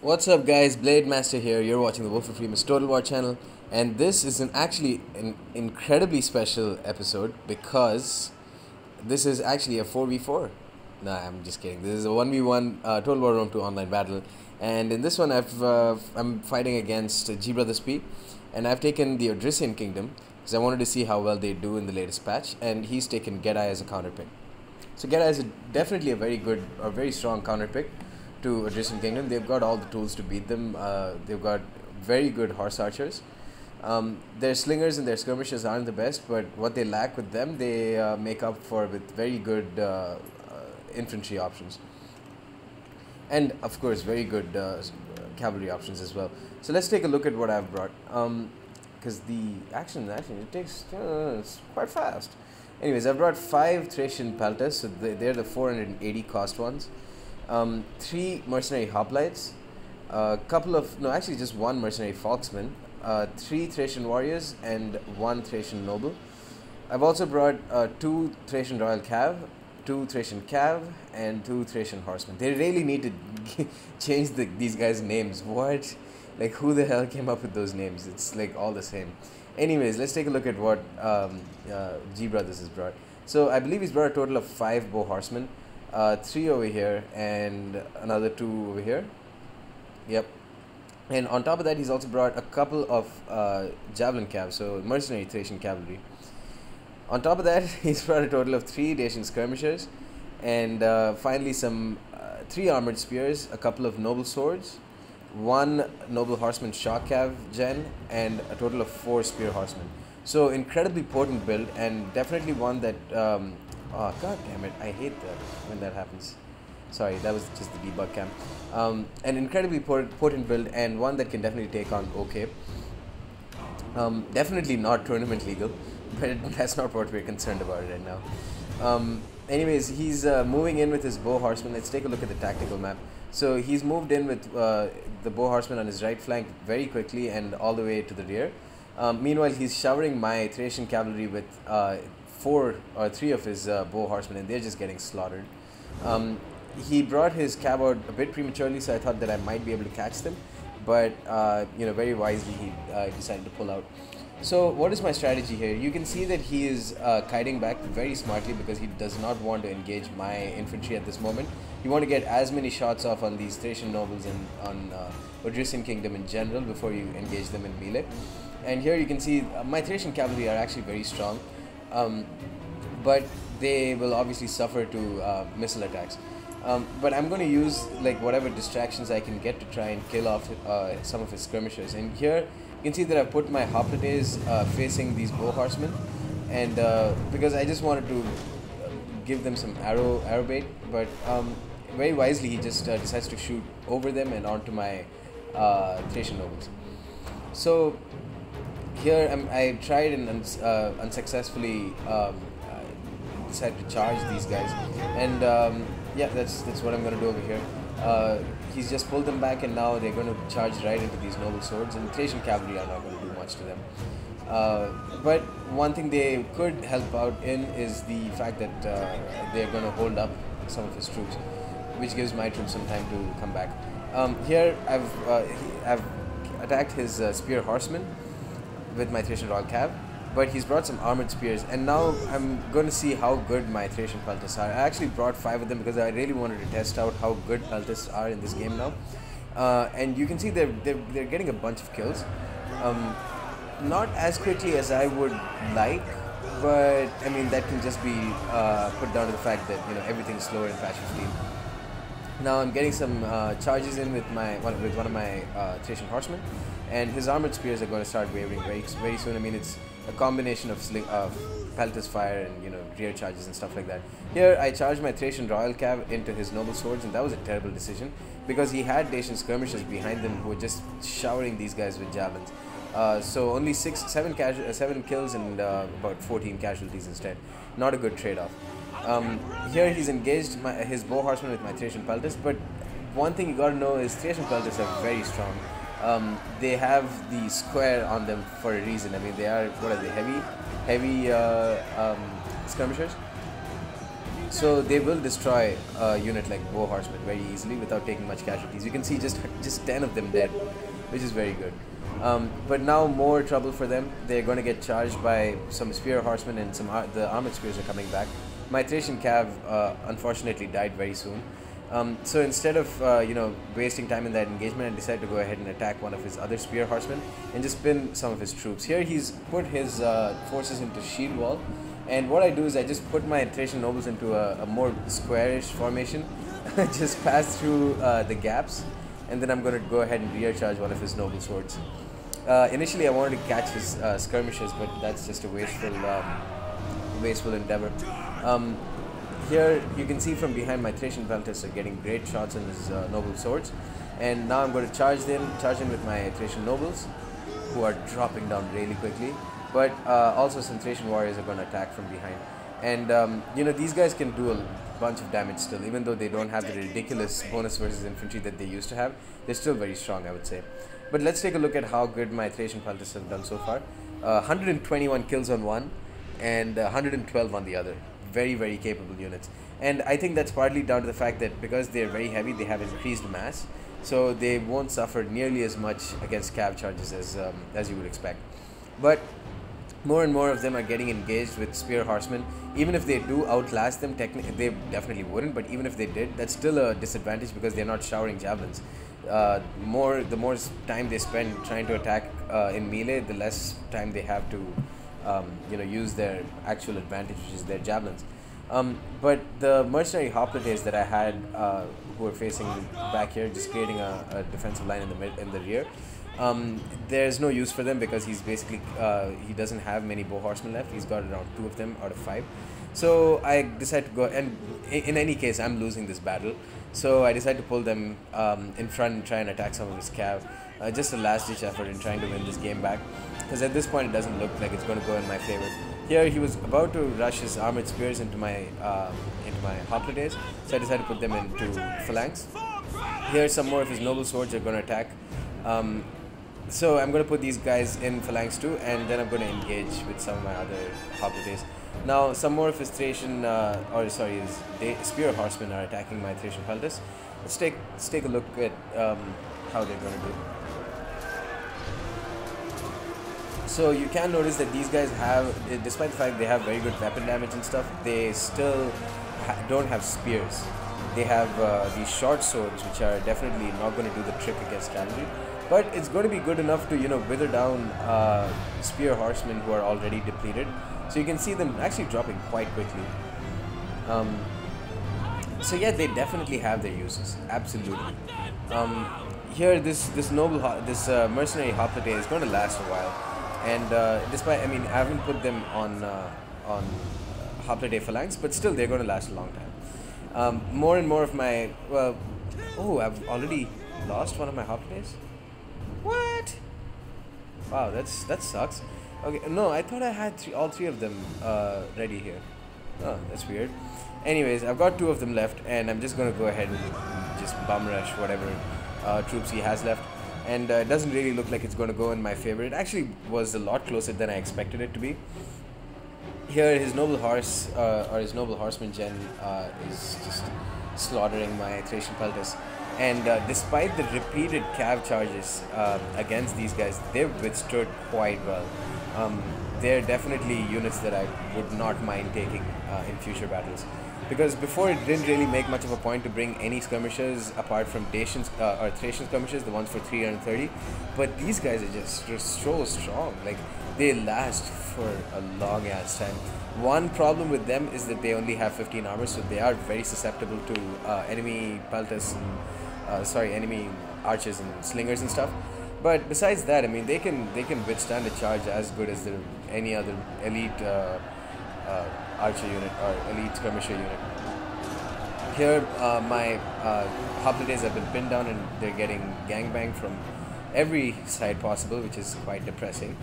What's up, guys? Blade Master here. You're watching the Wolf of Remus Total War channel, and this is actually an incredibly special episode because this is actually a 4v4. Nah, I'm just kidding. This is a 1v1 Total War Rome 2 online battle, and in this one, I'm fighting against G Brothers P, and I've taken the Odrysian kingdom because I wanted to see how well they do in the latest patch, and he's taken Getae as a counter pick. So Getae is definitely a very strong counter pick to Odrysian Kingdom. They've got all the tools to beat them. They've got very good horse archers. Their slingers and their skirmishers aren't the best, but what they lack with them, they make up for with very good infantry options. And of course, very good cavalry options as well. So let's take a look at what I've brought. Because the action it takes it's quite fast. Anyways, I've brought 5 Thracian Peltasts, so they're the 480 cost ones. 3 mercenary hoplites, just 1 mercenary foxman, 3 Thracian warriors, and 1 Thracian noble. I've also brought 2 Thracian royal cav, 2 Thracian cav, and 2 Thracian horsemen. They really need to change these guys' names. What? Like, who the hell came up with those names? It's like all the same. Anyways, let's take a look at what G Brothers has brought. So I believe he's brought a total of 5 bow horsemen, 3 over here and another 2 over here. Yep. And on top of that, he's also brought a couple of javelin cav, so mercenary Thracian cavalry. On top of that, he's brought a total of 3 Dacian skirmishers, and finally some 3 armored spears, a couple of noble swords, 1 noble horseman shock cav gen, and a total of 4 spear horsemen. So incredibly potent build, and definitely one that oh god damn it, I hate that when that happens. Sorry, that was just the debug cam. An incredibly potent build, and one that can definitely take on OK. Definitely not tournament legal, but that's not what we're concerned about right now. Anyways, he's moving in with his bow horseman. Let's take a look at the tactical map. So he's moved in with the bow horseman on his right flank very quickly and all the way to the rear. Meanwhile, he's showering my Thracian cavalry with 4 or 3 of his bow horsemen, and they're just getting slaughtered. He brought his cav out a bit prematurely, so I thought that I might be able to catch them, but very wisely he decided to pull out. So what is my strategy here? You can see that he is kiting back very smartly because he does not want to engage my infantry at this moment. You want to get as many shots off on these Thracian nobles and on Odrysian Kingdom in general before you engage them in melee. And here you can see my Thracian cavalry are actually very strong, but they will obviously suffer to missile attacks. But I'm going to use like whatever distractions I can get to try and kill off some of his skirmishers. And here you can see that I've put my hoplites facing these bow horsemen, and because I just wanted to give them some arrow bait, but very wisely he just decides to shoot over them and onto my Thracian nobles. So here I tried and unsuccessfully decided to charge these guys, and yeah, that's what I'm going to do over here. He's just pulled them back, and now they're going to charge right into these noble swords, and Thracian cavalry are not going to do much to them. But one thing they could help out in is the fact that they're going to hold up some of his troops, which gives my troops some time to come back. Here I've attacked his spear horsemen with my Thracian royal cav, but he's brought some armored spears, and now I'm going to see how good my Thracian Peltasts are. I actually brought 5 of them because I really wanted to test out how good Peltasts are in this game now. And you can see they're getting a bunch of kills. Not as quickly as I would like, but I mean that can just be put down to the fact that everything's slower in patch 15. Now I'm getting some charges in with one of my Thracian horsemen, and his armored spears are going to start wavering very soon. I mean, it's a combination of Peltast fire and rear charges and stuff like that. Here I charged my Thracian royal cav into his noble swords, and that was a terrible decision because he had Dacian skirmishers behind them who were just showering these guys with javelins. So only 7 kills and about 14 casualties instead. Not a good trade-off. Here he's engaged his bow horseman with my Thracian Peltasts, but one thing you gotta know is Thracian Peltasts are very strong. They have the square on them for a reason. I mean, they are, what are they, heavy skirmishers? So they will destroy a unit like Bow Horsemen very easily without taking much casualties. You can see just 10 of them dead, which is very good. But now more trouble for them. They're going to get charged by some Spear Horsemen, and the Armored Spears are coming back. My Thracian Cav unfortunately died very soon. So instead of wasting time in that engagement, I decided to go ahead and attack one of his other Spear Horsemen and just pin some of his troops. Here he's put his forces into shield wall, and what I do is I just put my Thracian nobles into a more squarish formation, just pass through the gaps, and then I'm going to go ahead and rear charge one of his noble swords. Initially I wanted to catch his skirmishes, but that's just a wasteful endeavor. Here you can see from behind my Thracian Peltasts are getting great shots on his noble swords, and now I'm going to charge in with my Thracian nobles, who are dropping down really quickly. But also some Thracian warriors are going to attack from behind, and these guys can do a bunch of damage still, even though they don't have the ridiculous bonus versus infantry that they used to have. They're still very strong, I would say. But let's take a look at how good my Thracian Peltasts have done so far. 121 kills on one, and 112 on the other. Very, very capable units. And I think that's partly down to the fact that because they're very heavy, they have increased mass, so they won't suffer nearly as much against cav charges as you would expect. But more and more of them are getting engaged with Spear Horsemen. Even if they do outlast them, technically they definitely wouldn't, but even if they did, that's still a disadvantage because they're not showering javelins. The more time they spend trying to attack in melee, the less time they have to use their actual advantage, which is their javelins. But the mercenary hoplites that I had, who were facing back here, just creating a defensive line in the rear, there's no use for them because he's basically he doesn't have many bow horsemen left. He's got around 2 of them out of 5. So I decided to go, and in any case I'm losing this battle, so I decided to pull them in front and try and attack some of his cav. Just a last ditch effort in trying to win this game back, because at this point it doesn't look like it's going to go in my favor. Here he was about to rush his armored spears into my hoplites, so I decided to put them into phalanx. Here some more of his noble swords are going to attack. So I'm going to put these guys in phalanx too, and then I'm going to engage with some of my other hoplites. Now some more of his Thracian, his Spear Horsemen are attacking my Thracian Peltasts. Let's take a look at how they're going to do. So you can notice that these guys have, despite the fact they have very good weapon damage and stuff, they still don't have spears. They have these short swords, which are definitely not going to do the trick against cavalry. But it's going to be good enough to, wither down Spear Horsemen who are already depleted. So you can see them actually dropping quite quickly. So yeah, they definitely have their uses, absolutely. Here, this mercenary hoplite is going to last a while, and despite, I haven't put them on hoplite phalanx, but still they're going to last a long time. More and more of my I've already lost one of my hoplites. What? Wow, that sucks. Okay, no, I thought I had all three of them ready here. Oh, that's weird. Anyways, I've got 2 of them left, and I'm just gonna go ahead and just bum rush whatever troops he has left. And it doesn't really look like it's gonna go in my favor. It actually was a lot closer than I expected it to be. Here, his noble horse, or his noble horseman gen, is just slaughtering my Thracian Peltasts. And despite the repeated cav charges against these guys, they've withstood quite well. They're definitely units that I would not mind taking in future battles. Because before, it didn't really make much of a point to bring any skirmishers apart from Thracian skirmishers, the ones for 330. But these guys are just so strong. Like, they last for a long ass time. One problem with them is that they only have 15 armor, so they are very susceptible to enemy Peltasts and enemy archers and slingers and stuff. But besides that, they can withstand a charge as good as any other elite archer unit or elite skirmisher unit. Here, my hoplites have been pinned down, and they're getting gangbanged from every side possible, which is quite depressing.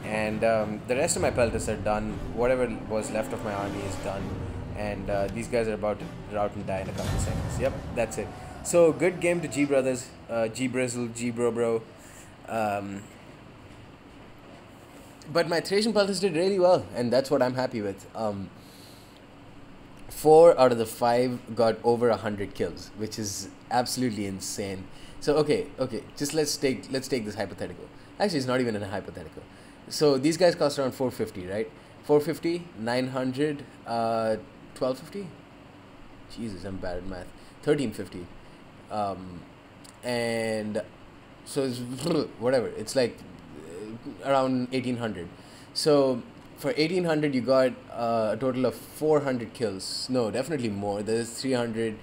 And the rest of my Peltasts are done. Whatever was left of my army is done, and these guys are about to rout and die in a couple of seconds. Yep, that's it. So, good game to G Brothers, G Brizzle, G Bro. But my Thracian Peltasts did really well, and that's what I'm happy with. 4 out of the 5 got over 100 kills, which is absolutely insane. So okay, just let's take this hypothetical. Actually, it's not even a hypothetical. So these guys cost around 450, right? 450, 900, 1250. Jesus, I'm bad at math. 1350. And so it's whatever. It's like around 1800. So for 1800 you got a total of 400 kills. No, definitely more. There's 300,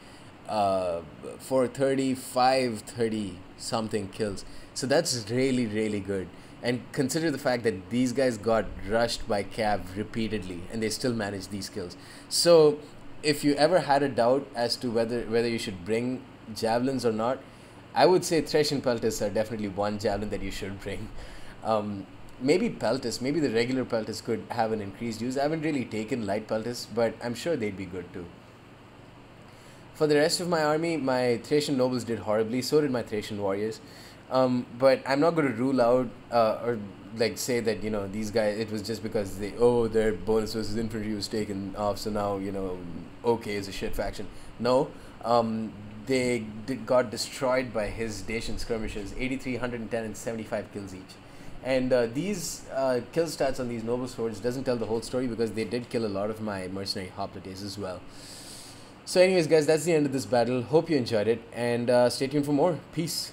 430, 530 something kills. So that's really really good. And consider the fact that these guys got rushed by Cav repeatedly and they still managed these kills. So if you ever had a doubt as to whether you should bring javelins or not, I would say Thresh and Peltasts are definitely one javelin that you should bring. Maybe Peltasts, maybe the regular Peltasts could have an increased use. I haven't really taken light Peltasts, but I'm sure they'd be good too. For the rest of my army, my Thracian nobles did horribly. So did my Thracian warriors. But I'm not going to rule out or like say that these guys, it was just because their bonus versus infantry was taken off, so now OK is a shit faction. No, got destroyed by his Dacian skirmishers, 83, 110, and 75 kills each. And these kill stats on these noble swords doesn't tell the whole story because they did kill a lot of my mercenary hoplites as well. So anyways guys, that's the end of this battle. Hope you enjoyed it, and stay tuned for more. Peace.